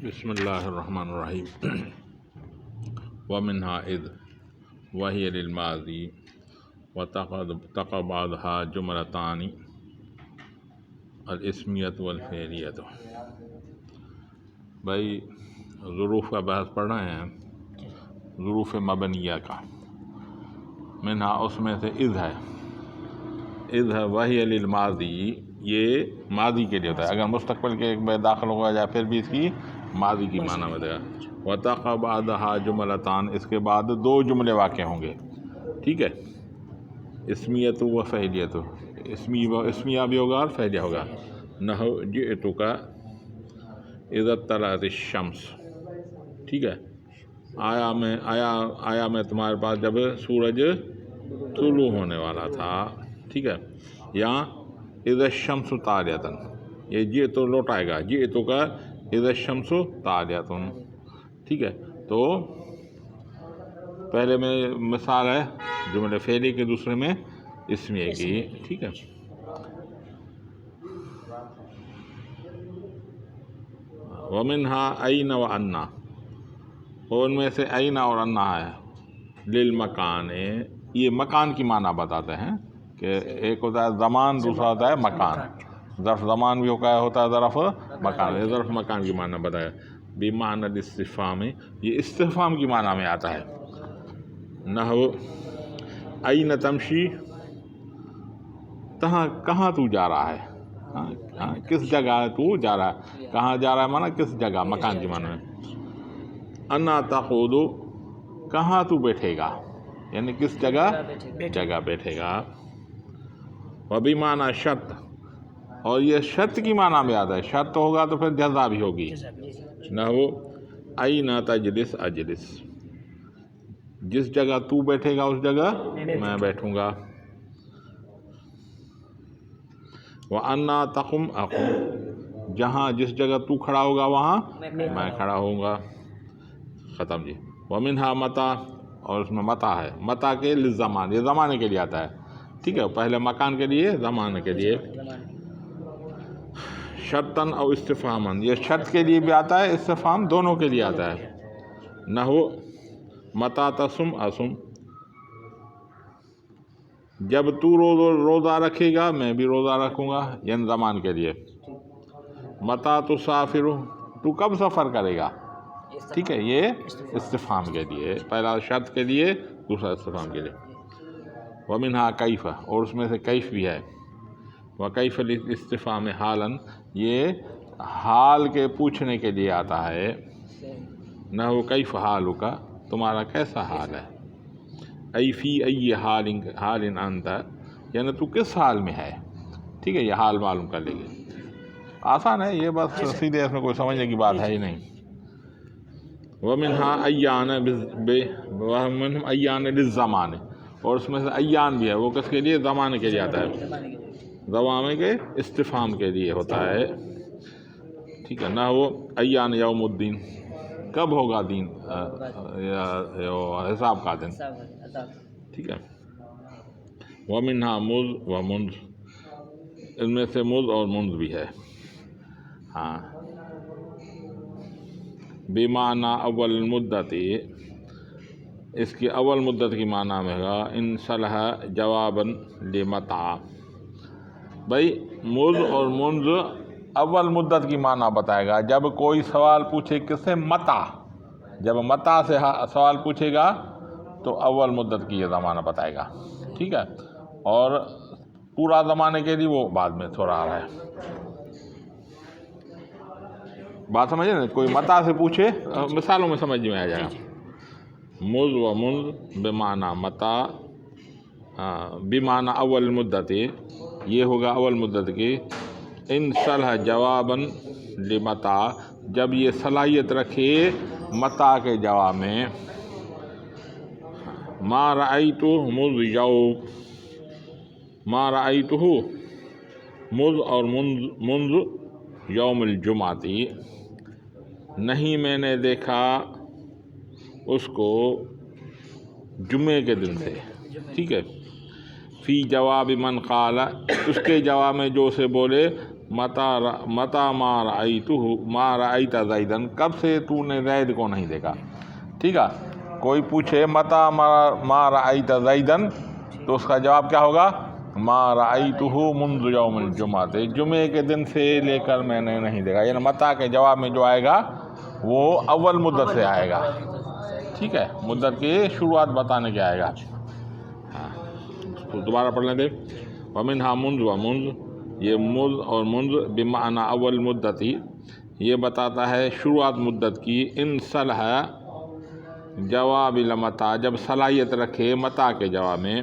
بسم اللہ الرحمن الرحیم ومنها اذ وهي للماضی وتقبعها جملتان الاسمیت والفعلیت۔ بھائی ظروف کا بحث پڑھ رہے ہیں، ظروف مبنیہ کا۔ منہا اس میں سے اذ ہے، اذ ہے وہی للماضی، یہ ماضی کے لیے ہوتا ہے۔ اگر مستقبل کے ایک میں داخل ہوا جائے پھر بھی اس کی ماضی کی معنی میں دے گا۔ وَتَقَ بَعْدَهَا جُمْلَتان، اس کے بعد دو جملے واقع ہوں گے، ٹھیک ہے۔ اسمیت و فعلیت، اسمیہ بھی ہوگا اور فعلیہ ہوگا۔ نحو جئتک اذا طلعت الشمس، ٹھیک ہے، آیا میں تمہارے پاس جب سورج طلوع ہونے والا تھا، ٹھیک ہے۔ یا اذا الشمس طالعۃ، یہ جئت لوٹ آئے گا، جئتک اذا الشمس طالعۃ، ٹھیک ہے۔ تو پہلے میں مثال ہے جملے فعلی کے، دوسرے میں اسمیہ کی، ٹھیک ہے۔ ومنها این و انا، اور ان میں سے این اور انا ہے۔ للمکان، یہ مکان کی معنی بتاتے ہیں کہ ایک ہوتا ہے زمان، دوسرا ہوتا ہے مکان۔ ظرف زمان بھی ہوتا ہے ظرف مکان، یہ ظرف مکان کی معنی بتایا۔ بمعنی الاستفہام، یہ استفہام کی معنی میں آتا ہے۔ نحو این تمشی، کہاں تو جا رہا ہے، کس جگہ تو جا رہا ہے، کہاں جا رہا ہے معنی کس جگہ، مکان کی معنی میں۔ انا تقعد، کہاں تو بیٹھے گا، یعنی کس جگہ بیٹھے گا۔ وبمعنی شرط، اور یہ شرط کی معنی میں آتا ہے، شرط ہوگا تو پھر جزا بھی ہوگی۔ نحو این تجلس اجلس، جس جگہ تو بیٹھے گا اس جگہ میں بیٹھوں گا۔ وَأَنَّا تَقُمْ أَقُمْ، جہاں جس جگہ تو کھڑا ہوگا وہاں میں کھڑا ہوں گا، ختم جی۔ وَمِنْهَا مَتَى، اور اس میں متا ہے، متا کے للزمان، یہ زمانے کے لیے آتا ہے، ٹھیک ہے، پہلے مکان کے لیے زمانے کے لیے۔ شرطاً او استفہاماً، یہ شرط کے لیے بھی آتا ہے، استفہام دونوں کے لیے آتا ہے۔ نحو متا تصم اصم، جب تو روزہ رکھے گا میں بھی روزہ رکھوں گا، یعنی زمان کے لیے۔ متا تسافر، تو کب سفر کرے گا، ٹھیک ہے، یہ استفہام کے لیے، پہلا شرط کے لیے دوسرا استفہام کے لیے۔ ومنها کیف، اور اس میں سے کیف بھی ہے۔ وکیف الاستفہام حالاً، یہ حال کے پوچھنے کے لیے آتا ہے۔ نحو کیف حالک، تمہارا کیسا حال ہے۔ ای فی ای حال انت، یعنی تو کس حال میں ہے، ٹھیک ہے، یہ حال معلوم کر لیں گے۔ آسان ہے یہ، بس سیدھے اس میں کوئی سمجھنے کی بات ہے ہی نہیں۔ ومنها ایان للزمان، اور اس میں سے ایان بھی ہے، وہ کس کے لیے، زمانے کے لیے آتا ہے، زمانے کے استفہام کے لیے ہوتا ہے، ٹھیک ہے۔ نہ وہ ایان یوم الدین، کب ہوگا دین، حساب کا دن، ٹھیک ہے۔ ومنها مذ و منذ، ان میں سے مذ اور منذ بھی ہے، ہاں۔ بمعنی اول المدت، اس کی اول مدت کی معنی میں ہوگا۔ ان صلح جوابا لمتع، بھائی مذ اور منذ اول مدت کی معنی بتائے گا۔ جب کوئی سوال پوچھے کس سے، متا، جب متا سے سوال پوچھے گا تو اول مدت کی یہ زمانہ بتائے گا، ٹھیک ہے، اور پورا زمانے کے لیے وہ بعد میں تھوڑا آ رہا ہے۔ بات سمجھے نا، کوئی متا سے پوچھے، مثالوں میں سمجھ میں آ جائے گا۔ مذ و منذ بمعنی متا، بمعنی اول مدت، یہ ہوگا اول مدت کی۔ ان صلح جوابا لمتا، جب یہ صلاحیت رکھے متا کے جواب میں۔ ما رأیت مذ یوم، ما رأیتہ مذ اور منذ یوم الجمعۃ، نہیں میں نے دیکھا اس کو جمعے کے دن سے، ٹھیک ہے۔ فی جواب من قال، اس کے جواب میں جو اسے بولے متا ما رأیت زیدن، کب سے تو نے زید کو نہیں دیکھا. ٹھیک ہے، کوئی پوچھے متا ما رأیت زیدن تو اس کا جواب کیا ہوگا؟ ما رأیتہ منذ یوم الجمعہ، جمعے کے دن سے لے کر میں نے نہیں دیکھا. یعنی متا کے جواب میں جو آئے گا وہ اول مدت سے آئے گا. ٹھیک ہے، مدت کی شروعات بتانے کے آئے گا. ہاں اس کو دوبارہ پڑھ لیں دے. ومنہا منذ و منذ، یہ منذ اور منذ بمعنی اول مدت ہی، یہ بتاتا ہے شروعات مدت کی. ان صلح جواب لمتا، جب صلاحیت رکھے متا کے جواب میں.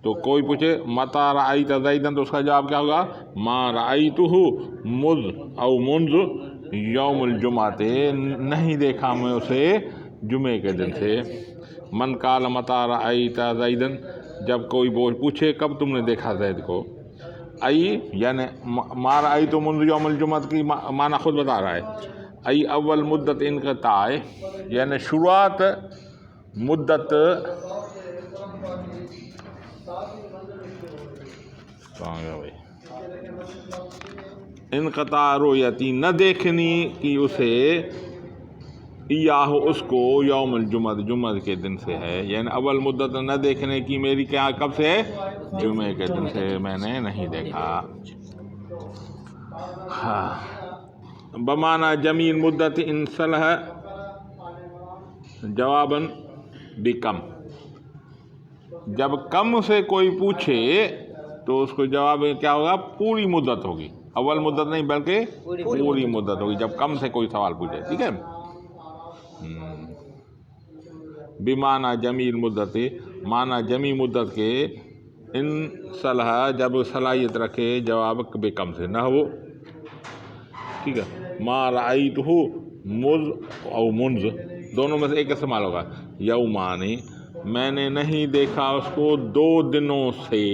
تو کوئی پوچھے متا رأیت زیدن تو اس کا جواب کیا ہوگا؟ ما رأیتہ مذ او منذ یوم الجمعہ، نہیں دیکھا میں اسے جمعے کے دن سے. من قال متا رأیت زیدن، جب کوئی پوچھے کب تم نے دیکھا زید کو. ای یعنی ما رأیت منذ یوم الجمعہ کی معنی خود بتا رہا ہے. ای اول مدت انقطاع، یعنی شروعات مدت انقطاع رؤیتی، نہ دیکھنی کی اسے، ایاہ اس کو، یوم الجمعہ جمعہ کے دن سے ہے. یعنی اول مدت نہ دیکھنے کی میری کیا کب سے ہے؟ جمعے کے دن سے میں نے نہیں دیکھا. ہاں بمعنی جمیع مدت ان صلح جواباً بکم، جب کم سے کوئی پوچھے تو اس کو جواب کیا ہوگا؟ پوری مدت ہوگی. اول مدت نہیں بلکہ پوری مدت ہوگی جب کم سے کوئی سوال پوچھے. ٹھیک ہے، بمعنی جمیع مدت، معنی جمیع مدت کے. ان صلح جب صلاحیت رکھے جواب بکم سے، نہ ہو. ٹھیک ہے، ما رأیتہ مذ او منذ دونوں میں سے ایک استعمال ہوگا. یومانی، میں نے نہیں دیکھا اس کو 2 دنوں سے،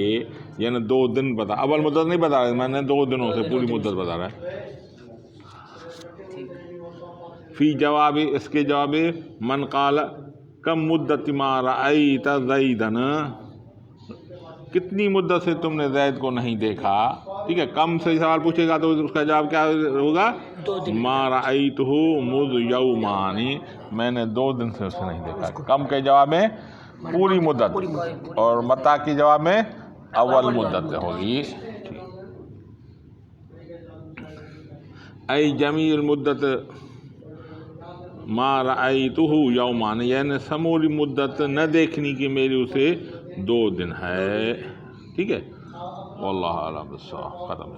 یعنی 2 دن بتا، اول مدت نہیں بتا رہا، میں نے 2 دنوں سے پوری مدت بتا رہا ہے. فی جواب، اس کے جواب من قال کم مدت ما رأیت زیدن، کتنی مدت سے تم نے زید کو نہیں دیکھا. ٹھیک ہے، کم سے سوال پوچھے گا تو اس کا جواب کیا ہوگا؟ ما رأیتہ مذ یومانی، میں نے 2 دن سے اسے نہیں دیکھا. کم کے جواب میں پوری مدت، اور متا کے جواب میں اول مدت ہوگی. ای جمیع المدت ما رأیتہ یومان، یعنی سموری مدت نہ دیکھنے کی میری اسے 2 دن ہے. ٹھیک ہے، واللہ اعلم بالصواب. ختم.